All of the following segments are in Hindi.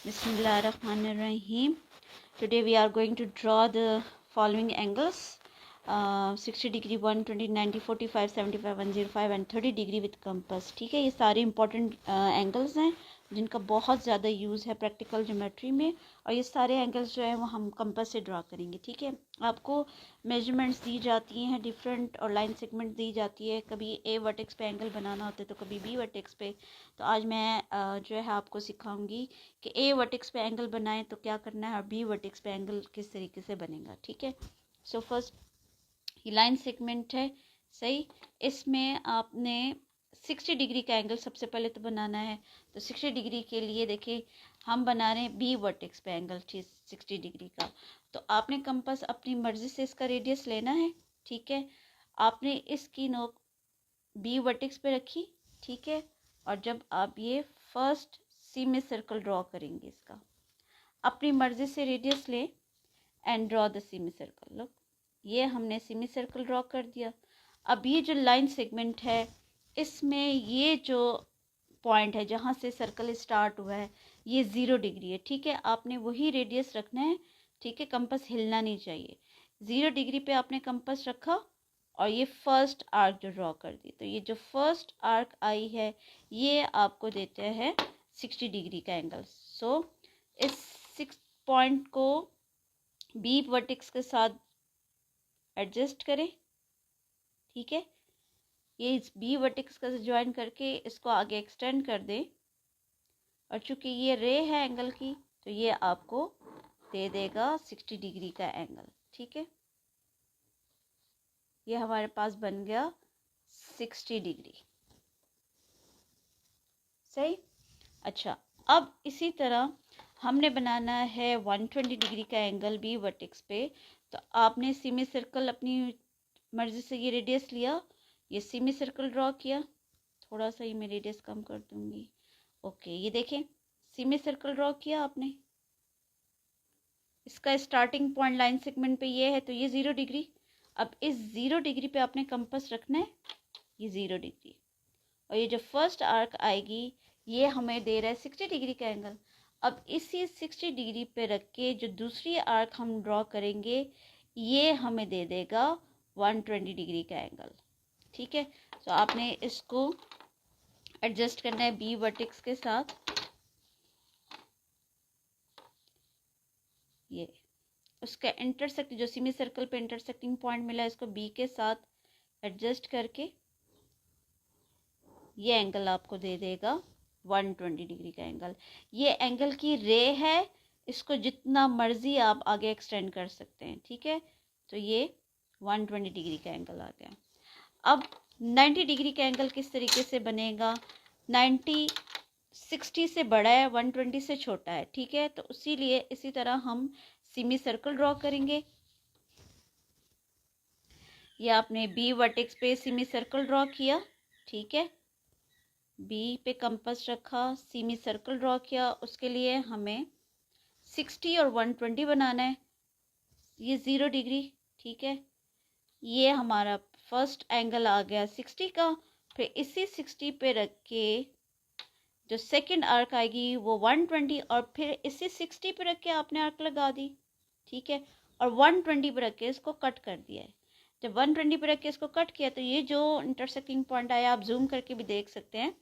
Bismillahirrahmanirrahim. Today we are going to draw the following angles: 60 degree, 120, 90, 45, 75, 105 and 30 degree with compass. ठीक है, ये सारे इंपॉर्टेंट एंगल्स हैं जिनका बहुत ज़्यादा यूज़ है प्रैक्टिकल ज्योमेट्री में. और ये सारे एंगल्स जो है वो हम कंपास से ड्रा करेंगे. ठीक है, आपको मेजरमेंट्स दी जाती हैं डिफरेंट और लाइन सेगमेंट दी जाती है. कभी ए वर्टेक्स पे एंगल बनाना होता है तो कभी बी वर्टेक्स पे. तो आज मैं जो है आपको सिखाऊंगी कि ए वर्टेक्स पे एंगल बनाएं तो क्या करना है और बी वर्टेक्स पे एंगल किस तरीके से बनेगा. ठीक है, सो फर्स्ट ये लाइन सेगमेंट है. सही, इसमें आपने 60 डिग्री का एंगल सबसे पहले तो बनाना है. तो 60 डिग्री के लिए देखिए हम बना रहे हैं बी वर्टेक्स पे एंगल 60 डिग्री का. तो आपने कंपास अपनी मर्जी से इसका रेडियस लेना है. ठीक है, आपने इसकी नोक बी वर्टेक्स पे रखी. ठीक है, और जब आप ये फर्स्ट सेमी सर्कल ड्रॉ करेंगे इसका अपनी मर्जी से रेडियस ले and draw the semi circle. Look, ये हमने सेमी सर्कल ड्रॉ कर दिया. अब ये जो लाइन सेगमेंट है इसमें ये जो पॉइंट है जहाँ से सर्कल स्टार्ट हुआ है ये 0 डिग्री है. ठीक है, आपने वही रेडियस रखना है. ठीक है, कंपास हिलना नहीं चाहिए. 0 डिग्री पे आपने कंपास रखा और ये फर्स्ट आर्क जो ड्रॉ कर दी. तो ये जो फर्स्ट आर्क आई है ये आपको देते हैं 60 डिग्री का एंगल. सो इस 6 पॉइंट को बी वर्टेक्स के साथ एडजस्ट करें. ठीक है, ये इस बी वर्टेक्स का ज्वाइन करके इसको आगे एक्सटेंड कर दें. और चूंकि ये रे है एंगल की तो ये आपको दे देगा 60 डिग्री का एंगल. ठीक है, ये हमारे पास बन गया 60 डिग्री. सही. अच्छा, अब इसी तरह हमने बनाना है 120 डिग्री का एंगल बी वर्टेक्स पे. तो आपने सेमी सर्कल अपनी मर्जी से ये रेडियस लिया, ये सेमी सर्कल ड्रॉ किया. थोड़ा सा ही मैं रेडियस कम कर दूंगी. ओके, ये देखें सेमी सर्कल ड्रॉ किया आपने. इसका स्टार्टिंग पॉइंट लाइन सेगमेंट पे ये है तो ये 0 डिग्री. अब इस 0 डिग्री पे आपने कंपास रखना है, ये 0 डिग्री. और ये जो फर्स्ट आर्क आएगी ये हमें दे रहा है 60 डिग्री का एंगल. अब इसी 60 डिग्री पे रख के जो दूसरी आर्क हम ड्रॉ करेंगे ये हमें दे देगा 120 डिग्री का एंगल. ठीक है, तो आपने इसको एडजस्ट करना है बी वर्टेक्स के साथ. ये उसका इंटरसेक्ट जो सेमी सर्कल पे इंटरसेक्टिंग पॉइंट मिला है इसको बी के साथ एडजस्ट करके ये एंगल आपको दे देगा 120 डिग्री का एंगल. ये एंगल की रे है, इसको जितना मर्जी आप आगे एक्सटेंड कर सकते हैं. ठीक है, तो ये 120 डिग्री का एंगल आ गया. अब 90 डिग्री का एंगल किस तरीके से बनेगा. 90 60 से बड़ा है, 120 से छोटा है. ठीक है, तो इसीलिए इसी तरह हम सेमी सर्कल ड्रॉ करेंगे. ये आपने बी वर्टेक्स पे सेमी सर्कल ड्रॉ किया. ठीक है, बी पे कंपास रखा, सेमी सर्कल ड्रॉ किया. उसके लिए हमें 60 और 120 बनाना है. ये 0 डिग्री. ठीक है, ये हमारा फर्स्ट एंगल आ गया 60 का. फिर इसी 60 पे रख के जो सेकंड आर्क आएगी वो 120 और फिर इसी 60 पे रख के आपने आर्क लगा दी. ठीक है, और 120 पे रख के इसको कट कर दिया है. जब 120 पे रख के इसको कट किया तो ये जो इंटरसेक्टिंग पॉइंट आया आप जूम करके भी देख सकते हैं,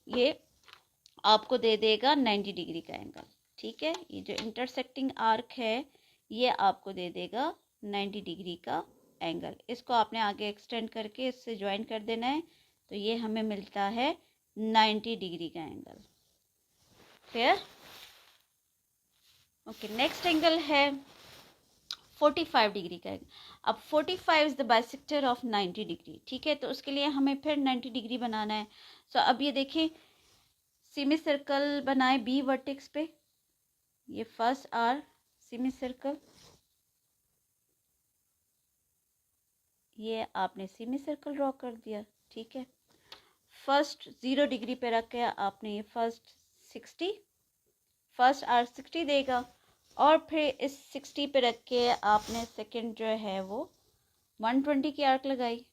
ये आपको दे देगा 90 डिग्री का एंगल. ठीक है, ये जो इंटरसेक्टिंग आर्क है ये आपको दे देगा 90 डिग्री का एंगल. इसको आपने आगे एक्सटेंड करके इससे ज्वाइन कर देना है तो ये हमें मिलता है 90 डिग्री का एंगल. फिर ओके, नेक्स्ट एंगल है 45 डिग्री का एंगल. अब 45 is the bisector of 90 degree. ठीक है, तो उसके लिए हमें फिर 90 डिग्री बनाना है. सो अब ये देखें सेमी सर्कल बनाए बी वर्टेक्स पे. ये फर्स्ट आर सेमी सर्कल, ये आपने सेमी सर्कल ड्रॉ कर दिया. ठीक है, फर्स्ट 0 डिग्री पे रख के आपने ये फर्स्ट आर 60 देगा. और फिर इस 60 पे रख के आपने सेकंड जो है वो 120 की आर्क लगाई.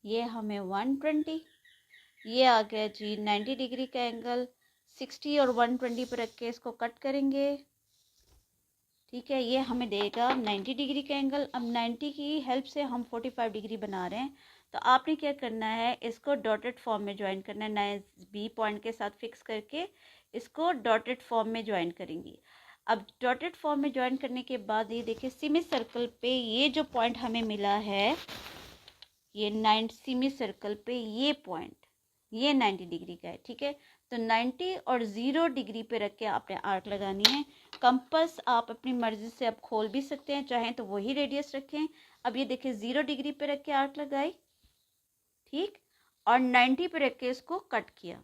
ये हमें 120, ये आ गया जी 90 डिग्री का एंगल. 60 और 120 पर रख के इसको कट करेंगे। ठीक है, ये हमें देगा 90 डिग्री का एंगल। अब 90 की हेल्प से हम 45 डिग्री बना रहे हैं, तो आपने क्या करना है, इसको डॉटेड फॉर्म में ज्वाइन करना है। नए बी पॉइंट के साथ फिक्स करके इसको डॉटेड फॉर्म में ज्वाइन करेंगी। अब डॉटेड फॉर्म में ज्वाइन करने के बाद ये देखिए सेमी सर्कल पे ये जो पॉइंट हमें मिला है, ये 9 सेमी सर्कल पे ये पॉइंट, ये 90 डिग्री का है। ठीक है, तो 90 और 0 डिग्री पे रख के आपने आर्क लगानी है। कंपास आप अपनी मर्जी से अब खोल भी सकते हैं, चाहें तो वही रेडियस रखें। अब ये देखिए 0 डिग्री पे रख के आर्क लगाई, ठीक, और 90 पे रख के इसको कट किया।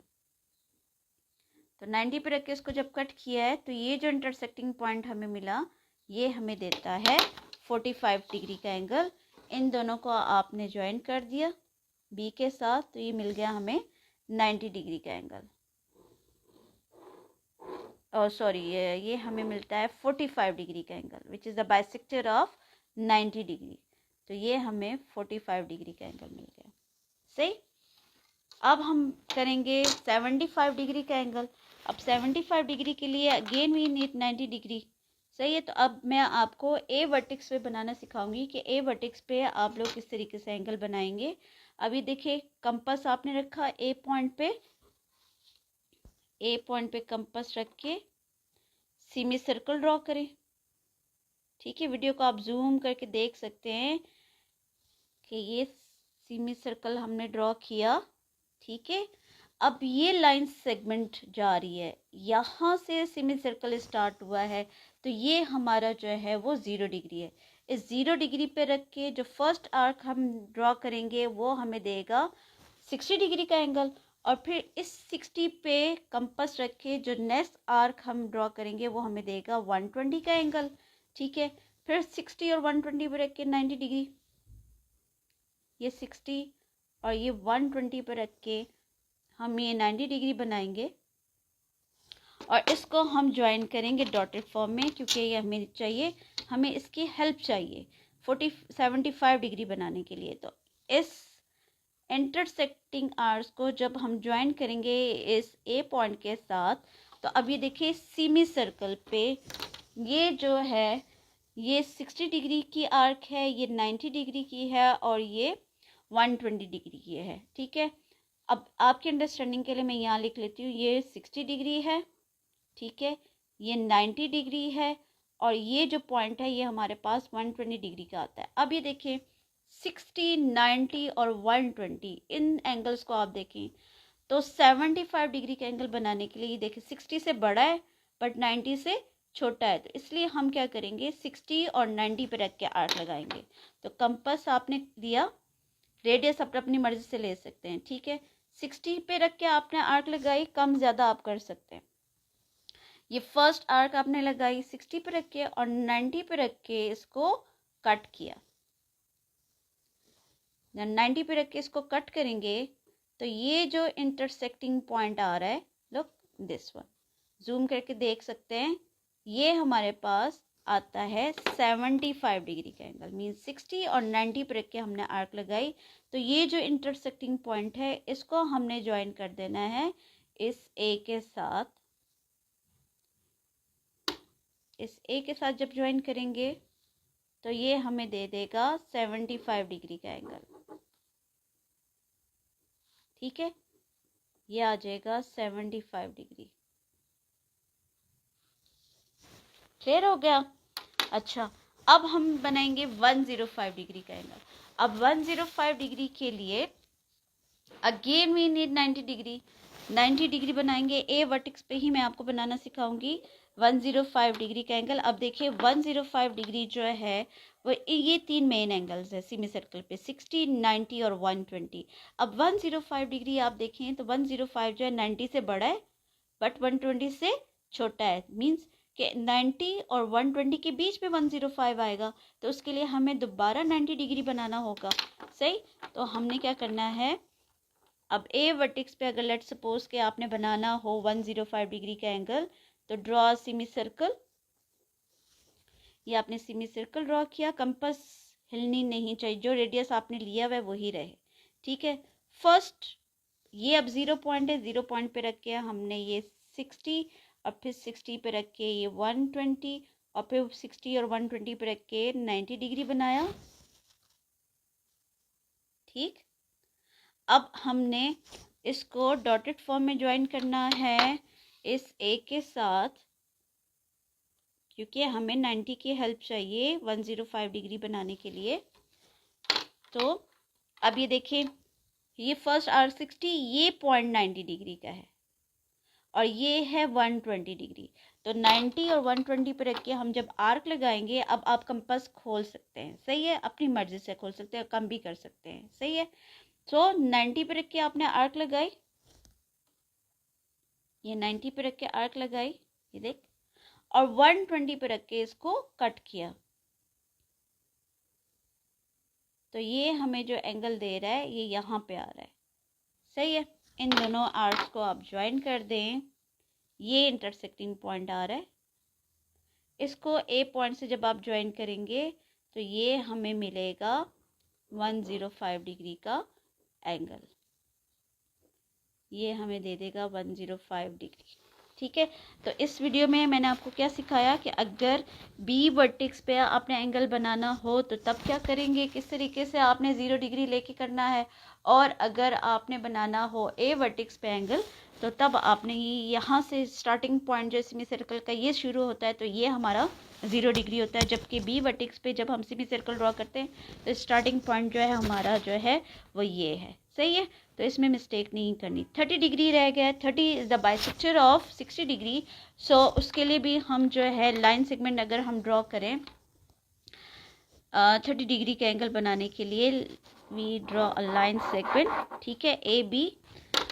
तो 90 पे रख के इसको जब कट किया है, तो ये जो इंटरसेक्टिंग पॉइंट हमें मिला, ये हमें देता है 45 डिग्री का एंगल। इन दोनों को आपने ज्वाइन कर दिया बी के साथ, तो ये मिल गया हमें 90 डिग्री का एंगल। और सॉरी, ये हमें मिलता है 45 डिग्री का angle, which is the bisector of 90 degree. तो ये हमें 45 डिग्री का एंगल मिल गया। सही। अब हम करेंगे 75 डिग्री का एंगल। अब 75 डिग्री के लिए अगेन वी नीड 90 डिग्री। सही है, तो अब मैं आपको ए वर्टेक्स पे बनाना सिखाऊंगी कि ए वर्टेक्स पे आप लोग किस तरीके से एंगल बनाएंगे। अभी देखिए कंपास आपने रखा ए पॉइंट पे, ए पॉइंट पे कंपास रख के सेमी सर्कल ड्रॉ करें। ठीक है, वीडियो को आप जूम करके देख सकते हैं कि ये सेमी सर्कल हमने ड्रॉ किया। ठीक है, अब ये लाइन सेगमेंट जा रही है, यहाँ से सेमी सर्कल स्टार्ट हुआ है, तो ये हमारा जो है वो 0 डिग्री है। इस 0 डिग्री पे रख के जो फर्स्ट आर्क हम ड्रॉ करेंगे वो हमें देगा 60 डिग्री का एंगल। और फिर इस 60 पे कंपास रख के जो नेक्स्ट आर्क हम ड्रॉ करेंगे वो हमें देगा 120 का एंगल। ठीक है, फिर 60 और 120 पे रख के 90 डिग्री, ये 60 और ये 120 पे रख के हम ये 90 डिग्री बनाएंगे। और इसको हम ज्वाइन करेंगे डॉटेड फॉर्म में, क्योंकि ये हमें चाहिए, हमें इसकी हेल्प चाहिए 75 डिग्री बनाने के लिए। तो इस इंटरसेक्टिंग आर्क्स को जब हम ज्वाइन करेंगे इस ए पॉइंट के साथ, तो अब ये देखिए सेमी सर्कल पे ये जो है ये 60 डिग्री की आर्क है, ये 90 डिग्री की है और ये 120 डिग्री की है। ठीक है, अब आपके अंडरस्टैंडिंग के लिए मैं यहाँ लिख लेती हूँ, ये 60 डिग्री है, ठीक है, ये 90 डिग्री है और ये जो पॉइंट है ये हमारे पास 120 डिग्री का आता है। अब ये देखिए 60, 90 और 120 इन एंगल्स को आप देखें तो 75 डिग्री का एंगल बनाने के लिए ये देखिए 60 से बड़ा है बट 90 से छोटा है, तो इसलिए हम क्या करेंगे 60 और 90 पे रख के आर्क लगाएंगे। तो कंपास आपने दिया, रेडियस आप अपनी मर्जी से ले सकते हैं। ठीक है, 60 पे रख के आपने आर्क लगाई, कम ज़्यादा आप कर सकते हैं। ये फर्स्ट आर्क आपने लगाई 60 पे रख के और 90 पे रख के इसको कट किया। जब 90 पे रख के इसको कट करेंगे तो ये जो इंटरसेक्टिंग पॉइंट आ रहा है, लुक दिस वन, जूम करके देख सकते हैं, ये हमारे पास आता है 75 डिग्री का एंगल। मीन 60 और 90 पे रख के हमने आर्क लगाई, तो ये जो इंटरसेक्टिंग पॉइंट है इसको हमने ज्वाइन कर देना है इस ए के साथ। इस ए के साथ जब ज्वाइन करेंगे तो ये हमें दे देगा 75 डिग्री का एंगल। ठीक है, ये आ जाएगा 75 डिग्री। क्लियर हो गया? अच्छा, अब हम बनाएंगे 105 डिग्री का एंगल। अब 105 डिग्री के लिए again we need 90 degree. 90 degree बनाएंगे, ए वर्टेक्स पे ही मैं आपको बनाना सिखाऊंगी 105 डिग्री का एंगल। अब देखिए 105 डिग्री जो है वो ये तीन मेन एंगल्स है सेमी सर्कल पे, 60, 90 और 120। अब 105 डिग्री आप देखें तो 105 जो है 90 से बड़ा है बट 120 से छोटा है। मीन्स कि 90 और 120 के बीच में 105 आएगा, तो उसके लिए हमें दोबारा 90 डिग्री बनाना होगा। सही, तो हमने क्या करना है, अब ए वर्टेक्स पे अगर लेट सपोज के आपने बनाना हो 105 डिग्री का एंगल, तो ड्रॉ सेमी सर्कल। ये आपने सेमी सर्कल ड्रॉ किया, कंपास हिलनी नहीं चाहिए, जो रेडियस आपने लिया हुआ है वही रहे। ठीक है, फर्स्ट ये अब 0 पॉइंट है, 0 पॉइंट पे रख के हमने ये 60 और फिर 60 पे रख के ये 120 और फिर 60 और 120 पे रख के 90 डिग्री बनाया। ठीक, अब हमने इसको डॉटेड फॉर्म में ज्वाइन करना है इस ए के साथ, क्योंकि हमें 90 की हेल्प चाहिए 105 डिग्री बनाने के लिए। तो अब ये देखिए, ये फर्स्ट R60 ये 0.90 डिग्री का है और ये है 120 डिग्री। तो 90 और 120 पे रख के हम जब आर्क लगाएंगे, अब आप कंपास खोल सकते हैं, सही है, अपनी मर्जी से खोल सकते हैं, कम भी कर सकते हैं, सही है। तो 90 पे रख के आपने आर्क लगाई, ये 90 पे रख के आर्क लगाई, ये देख, और 120 पे रख के इसको कट किया। तो ये हमें जो एंगल दे रहा है ये यहाँ पे आ रहा है, सही है। इन दोनों आर्क्स को आप ज्वाइन कर दें, ये इंटरसेक्टिंग पॉइंट आ रहा है, इसको ए पॉइंट से जब आप ज्वाइन करेंगे तो ये हमें मिलेगा 105 डिग्री का एंगल, ये हमें दे देगा 105 डिग्री। ठीक है, तो इस वीडियो में मैंने आपको क्या सिखाया कि अगर बी वर्टेक्स पे आपने एंगल बनाना हो तो तब क्या करेंगे, किस तरीके से आपने 0 डिग्री लेके करना है, और अगर आपने बनाना हो ए वर्टेक्स पे एंगल तो तब आपने यहाँ से स्टार्टिंग पॉइंट जो सेमी सर्कल का ये शुरू होता है तो ये हमारा 0 डिग्री होता है, जबकि बी वर्टेक्स पे जब हम सेमी सर्कल ड्रॉ करते हैं तो स्टार्टिंग पॉइंट जो है हमारा जो है वो ये है, सही है। तो इसमें मिस्टेक नहीं करनी। 30 डिग्री रह गया, 30 is the bisector of 60 degree. So उसके लिए भी हम जो है लाइन सेगमेंट अगर हम ड्रॉ करें 30 डिग्री के एंगल बनाने के लिए, we draw a line segment, ठीक है, ए बी,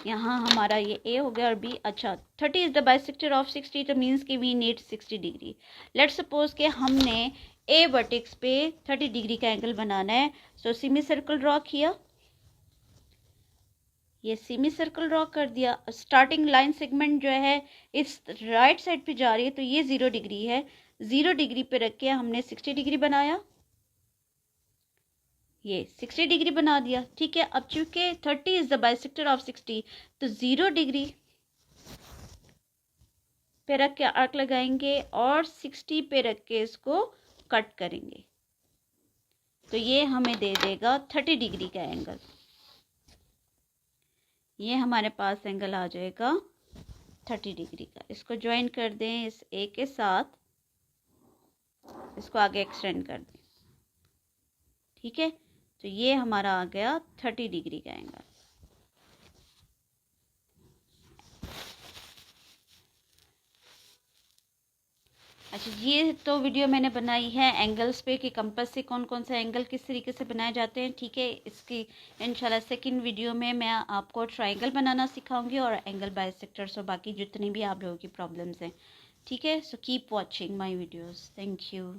यहाँ हमारा ये ए हो गया और बी। अच्छा, 30 इज़ द बाइसेक्टर ऑफ 60 तो मीन्स कि we need 60 degree. Let's suppose कि हमने ए वर्टेक्स पे 30 डिग्री का एंगल बनाना है। सो सेमी सर्कल ड्रॉ किया, ये सेमी सर्कल ड्रॉ कर दिया, स्टार्टिंग लाइन सेगमेंट जो है इस राइट साइड पे जा रही है तो ये 0 डिग्री है, 0 डिग्री पे रख के हमने 60 डिग्री बनाया, ये 60 डिग्री बना दिया। ठीक है, अब चूंकि 30 इज द बाइसेक्टर ऑफ 60 तो 0 डिग्री पे रख के आर्क लगाएंगे और 60 पे रख के इसको कट करेंगे, तो ये हमें दे देगा 30 डिग्री का एंगल। ये हमारे पास एंगल आ जाएगा 30 डिग्री का। इसको ज्वाइन कर दें इस ए के साथ, इसको आगे एक्सटेंड कर दें, ठीक है, तो ये हमारा आ गया 30 डिग्री का एंगल। अच्छा, ये तो वीडियो मैंने बनाई है एंगल्स पे कि कंपास से कौन कौन सा एंगल किस तरीके से बनाए जाते हैं। ठीक है, इसकी इंशाल्लाह सेकंड वीडियो में मैं आपको ट्रायंगल बनाना सिखाऊंगी और एंगल बाइसेक्टर्स और बाकी जितनी भी आप लोगों की प्रॉब्लम्स हैं। ठीक है, so keep watching my videos, thank you.